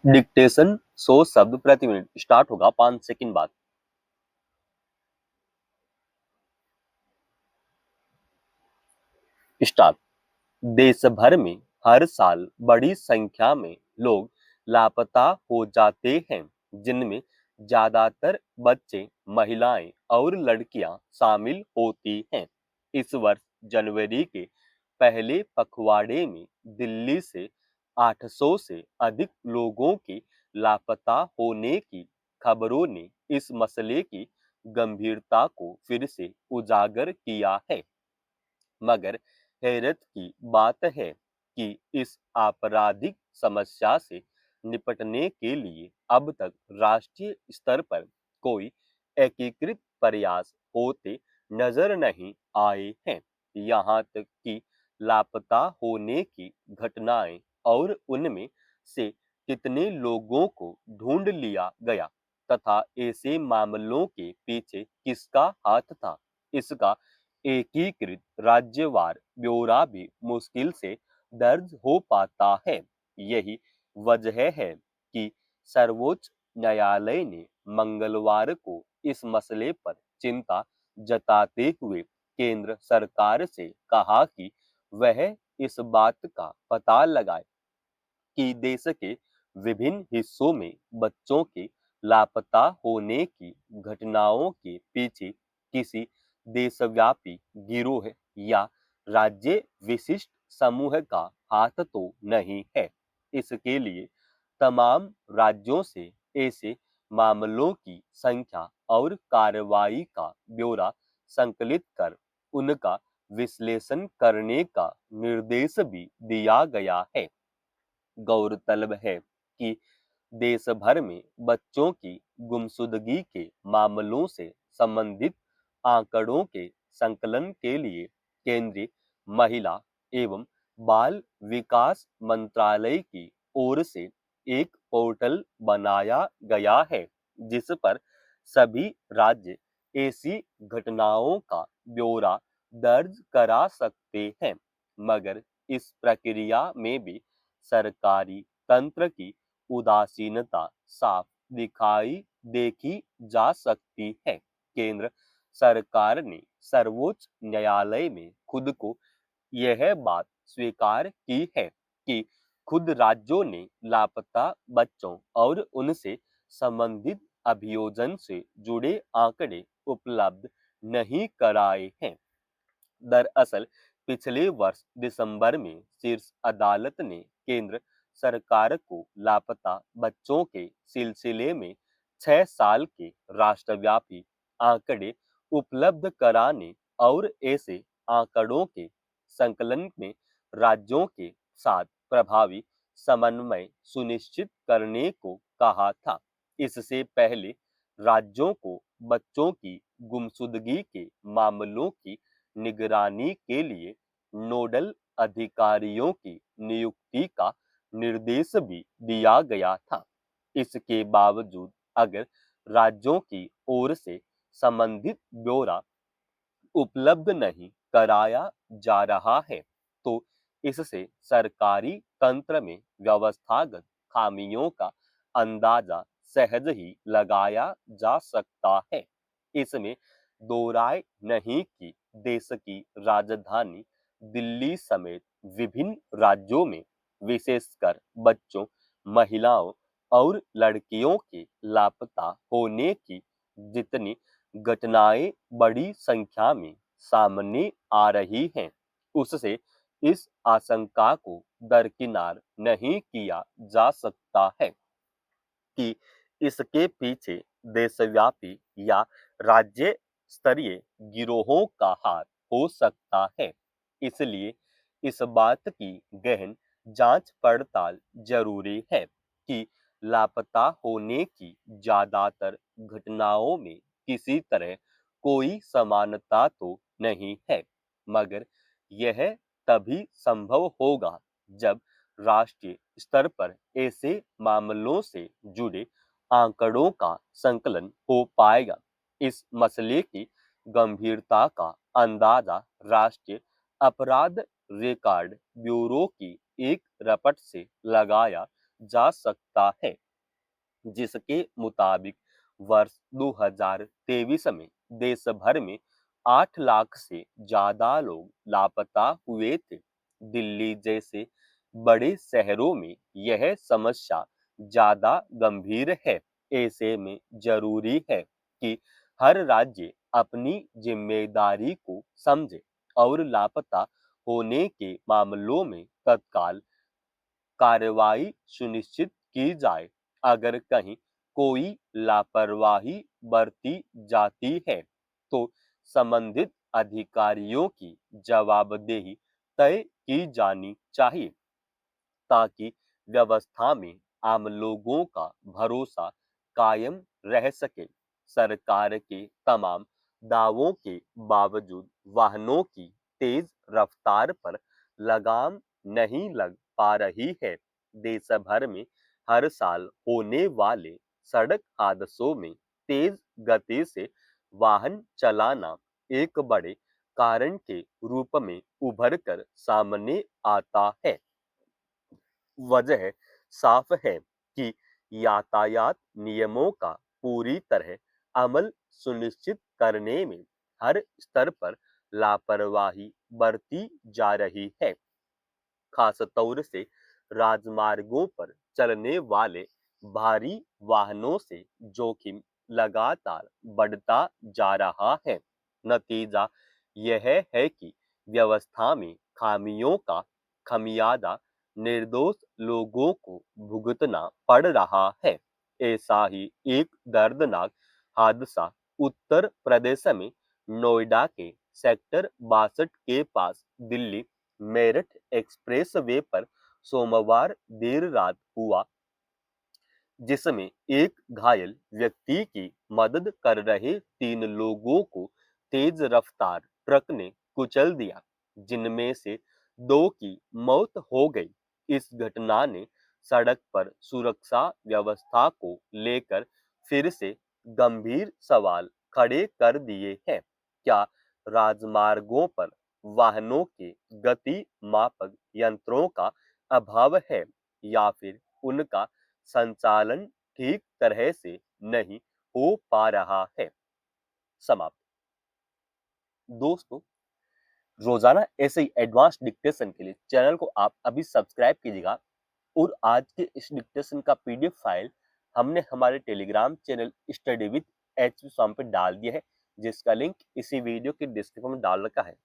Dictation 100 शब्द प्रति minute start होगा 5 सेकंड बाद। स्टार्ट। देश भर में हर साल बड़ी संख्या में लोग लापता हो जाते हैं, जिनमें ज्यादातर बच्चे, महिलाएं और लड़कियां शामिल होती हैं। इस वर्ष जनवरी के पहले पखवाड़े में दिल्ली से 800 से अधिक लोगों के लापता होने की खबरों ने इस मसले की गंभीरता को फिर से उजागर किया है। मगर हैरत की बात है कि इस आपराधिक समस्या से निपटने के लिए अब तक राष्ट्रीय स्तर पर कोई एकीकृत प्रयास होते नजर नहीं आए हैं। यहाँ तक कि लापता होने की घटनाएं और उनमें से कितने लोगों को ढूंढ लिया गया तथा ऐसे मामलों के पीछे किसका हाथ था, इसका एकीकृत राज्यवार ब्यौरा भी मुश्किल से दर्ज हो पाता है। यही वजह है कि सर्वोच्च न्यायालय ने मंगलवार को इस मसले पर चिंता जताते हुए केंद्र सरकार से कहा कि वह इस बात का पता लगाए कि देश के विभिन्न हिस्सों में बच्चों के लापता होने की घटनाओं के पीछे किसी देशव्यापी गिरोह या राज्य विशिष्ट समूह का हाथ तो नहीं है। इसके लिए तमाम राज्यों से ऐसे मामलों की संख्या और कार्रवाई का ब्यौरा संकलित कर उनका विश्लेषण करने का निर्देश भी दिया गया है। गौरतलब है कि देश भर में बच्चों की गुमशुदगी के मामलों से संबंधित आंकड़ों के संकलन के लिए केंद्रीय महिला एवं बाल विकास मंत्रालय की ओर से एक पोर्टल बनाया गया है, जिस पर सभी राज्य ऐसी घटनाओं का ब्यौरा दर्ज करा सकते हैं। मगर इस प्रक्रिया में भी सरकारी तंत्र की उदासीनता साफ दिखाई देखी जा सकती है। केंद्र सरकार ने सर्वोच्च न्यायालय में खुद को यह बात स्वीकार की है कि खुद राज्यों ने लापता बच्चों और उनसे संबंधित अभियोजन से जुड़े आंकड़े उपलब्ध नहीं कराए हैं। दरअसल पिछले वर्ष दिसंबर में शीर्ष अदालत ने केंद्र सरकार को लापता बच्चों के सिलसिले में 6 साल के राष्ट्रव्यापी आंकड़े उपलब्ध कराने और ऐसे आंकड़ों के संकलन में राज्यों के साथ प्रभावी समन्वय सुनिश्चित करने को कहा था। इससे पहले राज्यों को बच्चों की गुमशुदगी के मामलों की निगरानी के लिए नोडल अधिकारियों की नियुक्ति का निर्देश भी दिया गया था। इसके बावजूद अगर राज्यों की ओर से संबंधित ब्यौरा उपलब्ध नहीं कराया जा रहा है, तो इससे सरकारी तंत्र में व्यवस्थागत खामियों का अंदाजा सहज ही लगाया जा सकता है। इसमें दो राय नहीं कि देश की राजधानी दिल्ली समेत विभिन्न राज्यों में विशेषकर बच्चों, महिलाओं और लड़कियों के लापता होने की जितनी घटनाएं बड़ी संख्या में सामने आ रही हैं, उससे इस आशंका को दरकिनार नहीं किया जा सकता है कि इसके पीछे देशव्यापी या राज्य स्तरीय गिरोहों का हाथ हो सकता है। इसलिए इस बात की गहन जांच पड़ताल जरूरी है कि लापता होने की ज्यादातर घटनाओं में किसी तरह कोई समानता तो नहीं है। मगर यह तभी संभव होगा जब राष्ट्रीय स्तर पर ऐसे मामलों से जुड़े आंकड़ों का संकलन हो पाएगा। इस मसले की गंभीरता का अंदाजा राष्ट्रीय अपराध रिकॉर्ड ब्यूरो की एक रिपोर्ट से लगाया जा सकता है, जिसके मुताबिक वर्ष 2023 में देश भर में 8 लाख से ज्यादा लोग लापता हुए थे। दिल्ली जैसे बड़े शहरों में यह समस्या ज्यादा गंभीर है। ऐसे में जरूरी है कि हर राज्य अपनी जिम्मेदारी को समझे और लापता होने के मामलों में तत्काल कार्रवाई सुनिश्चित की जाए। अगर कहीं कोई लापरवाही बरती जाती है तो संबंधित अधिकारियों की जवाबदेही तय की जानी चाहिए, ताकि व्यवस्था में आम लोगों का भरोसा कायम रह सके। सरकार के तमाम दावों के बावजूद वाहनों की तेज रफ्तार पर लगाम नहीं लग पा रही है। देश भर में हर साल होने वाले सड़क हादसों में तेज गति से वाहन चलाना एक बड़े कारण के रूप में उभर कर सामने आता है। वजह साफ है कि यातायात नियमों का पूरी तरह अमल सुनिश्चित करने में हर स्तर पर लापरवाही बरती जा रही है। खास तौर से राजमार्गों पर चलने वाले भारी वाहनों से जोखिम लगातार बढ़ता जा रहा है। नतीजा यह है कि व्यवस्था में खामियों का खमियाजा निर्दोष लोगों को भुगतना पड़ रहा है। ऐसा ही एक दर्दनाक हादसा उत्तर प्रदेश में नोएडा के सेक्टर 62 के पास दिल्ली मेरठ एक्सप्रेस वे पर सोमवार देर रात हुआ, जिसमें एक घायल व्यक्ति की मदद कर रहे 3 लोगों को तेज रफ्तार ट्रक ने कुचल दिया, जिनमें से 2 की मौत हो गई। इस घटना ने सड़क पर सुरक्षा व्यवस्था को लेकर फिर से गंभीर सवाल खड़े कर दिए हैं। क्या राजमार्गों पर वाहनों के गति मापक यंत्रों का अभाव है, या फिर उनका संचालन ठीक तरह से नहीं हो पा रहा है? समाप्त। दोस्तों, रोजाना ऐसे ही एडवांस डिक्टेशन के लिए चैनल को आप अभी सब्सक्राइब कीजिएगा, और आज के इस डिक्टेशन का पीडीएफ फाइल हमने हमारे Telegram channel study with H Swami पे डाल दिया है, जिसका लिंक इसी वीडियो के डिस्क्रिप्शन में डाल रखा है।